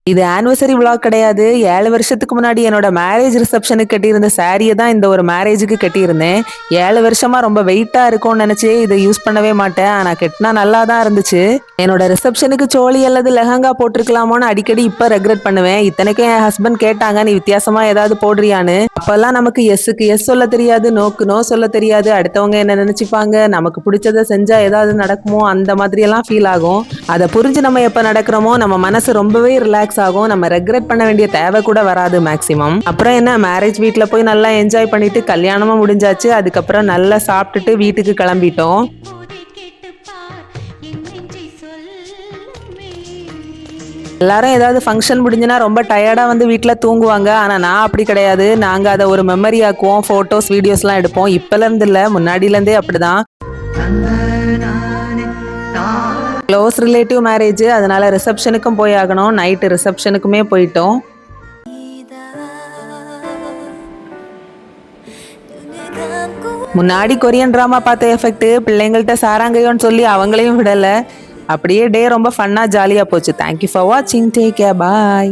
இது anniversary vlog கிடையாது. 7 வருஷத்துக்கு முன்னாடி என்னோட மேரேஜ் ரிசப்ஷனுக்கு கட்டியிருந்த சாரியை தான் இந்த ஒரு மேரேஜுக்கு கட்டியிருந்தேன். 7 வருஷமா ரொம்ப வெயிட்டா இருக்கும்னு நினைச்சு இதை யூஸ் பண்ணவே மாட்டேன். ஆனா கட்டினா நல்லா தான் இருந்துச்சு. என்னோட ரிசப்ஷனுக்கு சோழி அல்லது லெஹங்கா போட்டிருக்கலாமோன்னு அடிக்கடி இப்ப ரெக்ரெட் பண்ணுவேன். இத்தனைக்கும் என் ஹஸ்பண்ட் கேட்டாங்க, நீ வித்தியாசமா ஏதாவது போடுறியான்னு. அப்பெல்லாம் நமக்கு எஸ்ஸுக்கு எஸ் சொல்ல தெரியாது, நோக்கு நோ சொல்ல தெரியாது. அடுத்தவங்க என்ன நினைச்சுப்பாங்க, நமக்கு பிடிச்சதை செஞ்சா ஏதாவது நடக்குமோ, அந்த மாதிரி எல்லாம் ஃபீல் ஆகும். அதை புரிஞ்சு நம்ம எப்ப நடக்கிறோமோ நம்ம மனசு ரொம்பவே ரிலாக்ஸ் ஆகும். நம்ம ரெக்ரெட் பண்ண வேண்டிய தேவை கூட வராது மேக்சிமம். அப்புறம் என்ன, மேரேஜ் வீட்ல போய் நல்லா என்ஜாய் பண்ணிட்டு கல்யாணமும் முடிஞ்சாச்சு. அதுக்கப்புறம் நல்லா சாப்பிட்டுட்டு வீட்டுக்கு கிளம்பிட்டோம். எல்லாரும் ஏதாவது ஃபங்க்ஷன் முடிஞ்சுனா ரொம்ப டயர்டா வந்து வீட்டில் தூங்குவாங்க. ஆனால் நான் அப்படி கிடையாது. நாங்கள் அதை ஒரு மெமரி ஆக்குவோம். ஃபோட்டோஸ் வீடியோஸ்லாம் எடுப்போம். இப்போலேருந்து இல்லை, முன்னாடியிலேருந்தே அப்படிதான். க்ளோஸ் ரிலேட்டிவ் மேரேஜ், அதனால ரிசப்ஷனுக்கும் போய் ஆகணும். நைட்டு ரிசப்ஷனுக்குமே போயிட்டோம். முன்னாடி கொரியன் ட்ராமா பார்த்த எஃபெக்ட் பிள்ளைங்கள்ட்ட சாராங்கையோன்னு சொல்லி அவங்களையும் விடலை. அப்படியே டே ரொம்ப ஃபன்னாக ஜாலியாக போச்சு. தேங்க்யூ ஃபார் வாட்சிங். Take care. பாய்.